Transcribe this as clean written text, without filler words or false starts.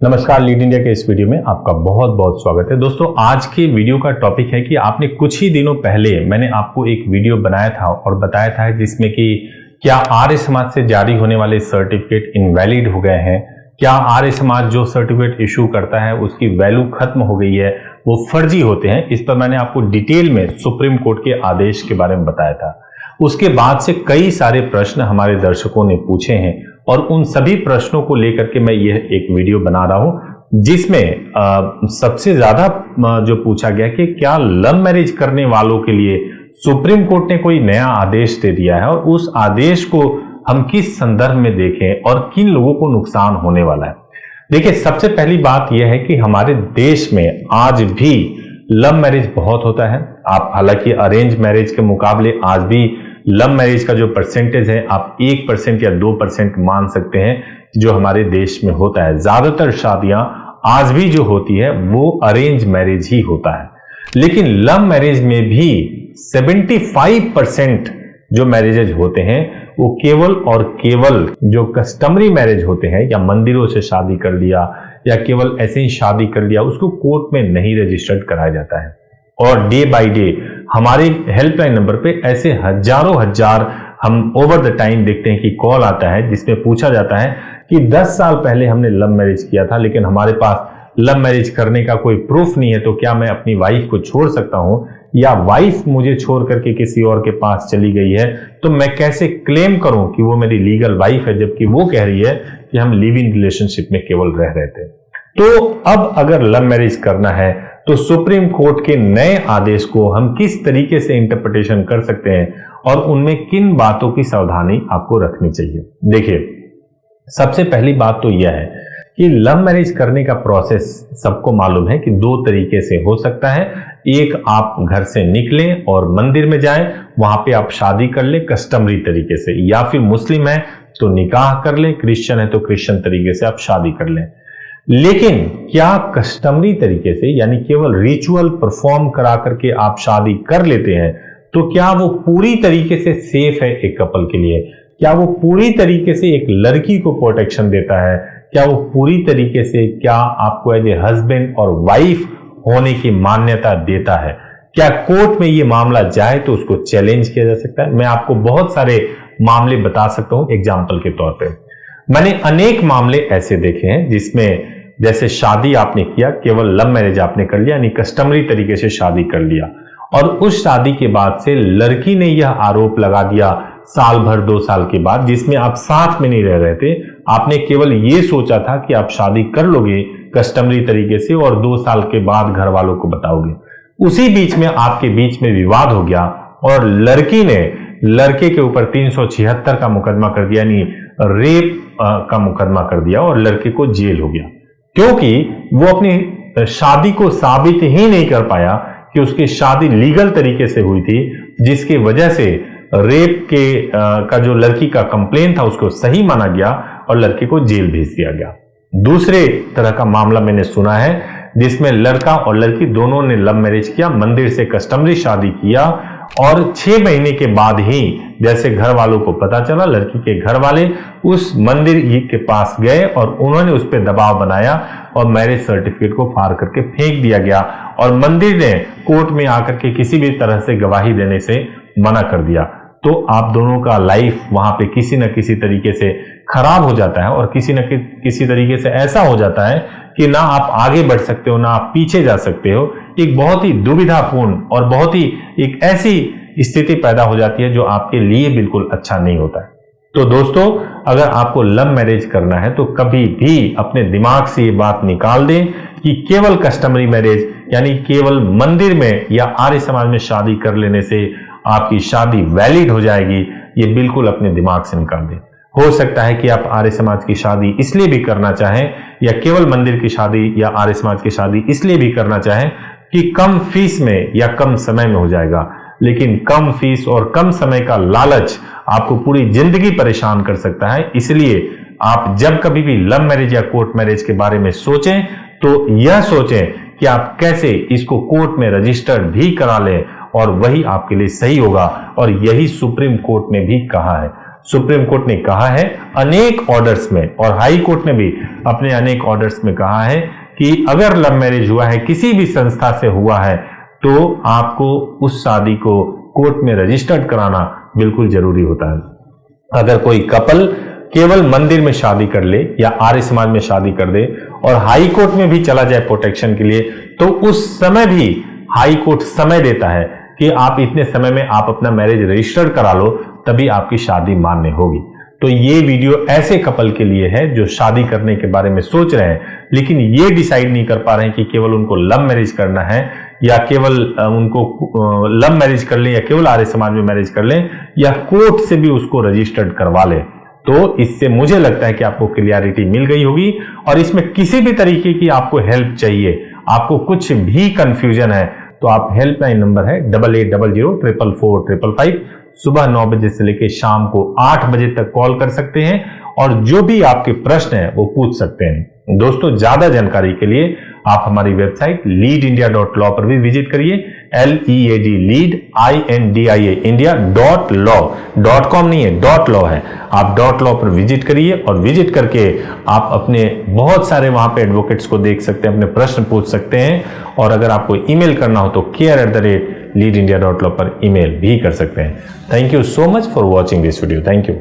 नमस्कार, lead India के इस वीडियो में आपका बहुत बहुत स्वागत है। दोस्तों, आज के वीडियो का टॉपिक है कि आपने कुछ ही दिनों पहले मैंने आपको एक वीडियो बनाया था और बताया था जिसमें कि क्या आर्य समाज से जारी होने वाले सर्टिफिकेट इनवैलिड हो गए हैं, क्या आर्य समाज जो सर्टिफिकेट इशू करता है उसकी वैल्यू खत्म हो गई है, वो फर्जी होते हैं। इस पर मैंने आपको डिटेल में सुप्रीम कोर्ट के आदेश के बारे में बताया था। उसके बाद से कई सारे प्रश्न हमारे दर्शकों ने पूछे हैं और उन सभी प्रश्नों को लेकर के मैं यह एक वीडियो बना रहा हूं, जिसमें सबसे ज्यादा जो पूछा गया कि क्या लव मैरिज करने वालों के लिए सुप्रीम कोर्ट ने कोई नया आदेश दे दिया है और उस आदेश को हम किस संदर्भ में देखें और किन लोगों को नुकसान होने वाला है। देखिए, सबसे पहली बात यह है कि हमारे देश में आज भी लव मैरिज बहुत होता है। आप हालांकि अरेंज मैरिज के मुकाबले आज भी लव मैरिज का जो परसेंटेज है आप 1% या 2% मान सकते हैं जो हमारे देश में होता है। ज्यादातर शादियां आज भी जो होती है वो अरेंज मैरिज ही होता है, लेकिन लव मैरिज में भी 75% जो मैरिजेज होते हैं वो केवल और केवल जो कस्टमरी मैरिज होते हैं या मंदिरों से शादी कर लिया या केवल ऐसे ही शादी कर लिया, उसको कोर्ट में नहीं रजिस्टर्ड कराया जाता है। और डे बाय डे हमारे हेल्पलाइन नंबर पे ऐसे हजारों हजार हम ओवर द टाइम देखते हैं कि कॉल आता है जिसमें पूछा जाता है कि 10 साल पहले हमने लव मैरिज किया था लेकिन हमारे पास लव मैरिज करने का कोई प्रूफ नहीं है, तो क्या मैं अपनी वाइफ को छोड़ सकता हूं, या वाइफ मुझे छोड़ करके किसी और के पास चली गई है तो मैं कैसे क्लेम करूं कि वो मेरी लीगल वाइफ है, जबकि वो कह रही है कि हम लिव इन रिलेशनशिप में केवल रह रहे थे। तो अब अगर लव मैरिज करना है तो सुप्रीम कोर्ट के नए आदेश को हम किस तरीके से इंटरप्रिटेशन कर सकते हैं और उनमें किन बातों की सावधानी आपको रखनी चाहिए। देखिए, सबसे पहली बात तो यह है कि लव मैरिज करने का प्रोसेस सबको मालूम है कि 2 तरीके से हो सकता है। एक, आप घर से निकलें और मंदिर में जाएं, वहां पे आप शादी कर ले कस्टमरी तरीके से, या फिर मुस्लिम है तो निकाह कर ले, क्रिश्चियन है तो क्रिश्चियन तरीके से आप शादी कर लें। लेकिन क्या कस्टमरी तरीके से यानी केवल रिचुअल परफॉर्म करा करके आप शादी कर लेते हैं तो क्या वो पूरी तरीके से सेफ है एक कपल के लिए? क्या वो पूरी तरीके से एक लड़की को प्रोटेक्शन देता है? क्या वो पूरी तरीके से क्या आपको एज ए हस्बैंड और वाइफ होने की मान्यता देता है? क्या कोर्ट में ये मामला जाए तो उसको चैलेंज किया जा सकता है? मैं आपको बहुत सारे मामले बता सकता हूं एग्जाम्पल के तौर पर। मैंने अनेक मामले ऐसे देखे हैं जिसमें जैसे शादी आपने किया, केवल लव मैरिज आपने कर लिया यानी कस्टमरी तरीके से शादी कर लिया, और उस शादी के बाद से लड़की ने यह आरोप लगा दिया साल भर 2 साल के बाद, जिसमें आप साथ में नहीं रह रहे थे, आपने केवल ये सोचा था कि आप शादी कर लोगे कस्टमरी तरीके से और 2 साल के बाद घर वालों को बताओगे। उसी बीच में आपके बीच में विवाद हो गया और लड़की ने लड़के के ऊपर 376 का मुकदमा कर दिया यानी रेप का मुकदमा कर दिया और लड़के को जेल हो गया, क्योंकि वो अपनी शादी को साबित ही नहीं कर पाया कि उसकी शादी लीगल तरीके से हुई थी, जिसकी वजह से रेप के का जो लड़की का कंप्लेन था उसको सही माना गया और लड़के को जेल भेज दिया गया। दूसरे तरह का मामला मैंने सुना है जिसमें लड़का और लड़की दोनों ने लव मैरिज किया, मंदिर से कस्टमरी शादी किया और 6 महीने के बाद ही जैसे घर वालों को पता चला, लड़की के घर वाले उस मंदिर के पास गए और उन्होंने उस पर दबाव बनाया और मैरिज सर्टिफिकेट को फाड़ करके फेंक दिया गया और मंदिर ने कोर्ट में आकर के किसी भी तरह से गवाही देने से मना कर दिया। तो आप दोनों का लाइफ वहां पे किसी न किसी तरीके से खराब हो जाता है और किसी न किसी तरीके से ऐसा हो जाता है कि ना आप आगे बढ़ सकते हो ना आप पीछे जा सकते हो। एक बहुत ही दुविधापूर्ण और बहुत ही एक ऐसी स्थिति पैदा हो जाती है जो आपके लिए बिल्कुल अच्छा नहीं होता है। तो दोस्तों, अगर आपको लव मैरिज करना है तो कभी भी अपने दिमाग से ये बात निकाल दें कि केवल कस्टमरी मैरिज यानी केवल मंदिर में या आर्य समाज में शादी कर लेने से आपकी शादी वैलिड हो जाएगी, ये बिल्कुल अपने दिमाग से निकाल दें। हो सकता है कि आप आर्य समाज की शादी इसलिए भी करना चाहें या केवल मंदिर की शादी या आर्य समाज की शादी इसलिए भी करना चाहें कि कम फीस में या कम समय में हो जाएगा, लेकिन कम फीस और कम समय का लालच आपको पूरी जिंदगी परेशान कर सकता है। इसलिए आप जब कभी भी लव मैरिज या कोर्ट मैरिज के बारे में सोचें तो यह सोचें कि आप कैसे इसको कोर्ट में रजिस्टर्ड भी करा लें और वही आपके लिए सही होगा, और यही सुप्रीम कोर्ट ने भी कहा है। सुप्रीम कोर्ट ने कहा है अनेक ऑर्डर्स में, और हाई कोर्ट ने भी अपने अनेक ऑर्डर्स में कहा है कि अगर लव मैरिज हुआ है, किसी भी संस्था से हुआ है, तो आपको उस शादी को कोर्ट में रजिस्टर्ड कराना बिल्कुल जरूरी होता है। अगर कोई कपल केवल मंदिर में शादी कर ले या आर्य समाज में शादी कर दे और हाई कोर्ट में भी चला जाए प्रोटेक्शन के लिए, तो उस समय भी हाई कोर्ट समय देता है कि आप इतने समय में आप अपना मैरिज रजिस्टर्ड करा लो, तभी आपकी शादी मान्य होगी। तो ये वीडियो ऐसे कपल के लिए है जो शादी करने के बारे में सोच रहे हैं, लेकिन ये डिसाइड नहीं कर पा रहे हैं कि केवल उनको लव मैरिज करना है या केवल उनको लव मैरिज कर लें या केवल आर्य समाज में मैरिज कर लें या कोर्ट से भी उसको रजिस्टर्ड करवा लें। तो इससे मुझे लगता है कि आपको क्लियरिटी मिल गई होगी, और इसमें किसी भी तरीके की आपको हेल्प चाहिए, आपको कुछ भी कंफ्यूजन है, तो आप हेल्पलाइन नंबर है 8800444555 सुबह 9 बजे से लेकर शाम को 8 बजे तक कॉल कर सकते हैं और जो भी आपके प्रश्न है वो पूछ सकते हैं। दोस्तों, ज्यादा जानकारी के लिए आप हमारी वेबसाइट leadindia.law पर भी विजिट करिए। LEAD लीड INDIA india.law.com नहीं है, .law है। आप .law पर विजिट करिए और विजिट करके आप अपने बहुत सारे वहां पे एडवोकेट्स को देख सकते हैं, अपने प्रश्न पूछ सकते हैं, और अगर आपको ईमेल करना हो तो care@leadindia.law पर ईमेल भी कर सकते हैं। Thank you so much for watching this video. Thank you.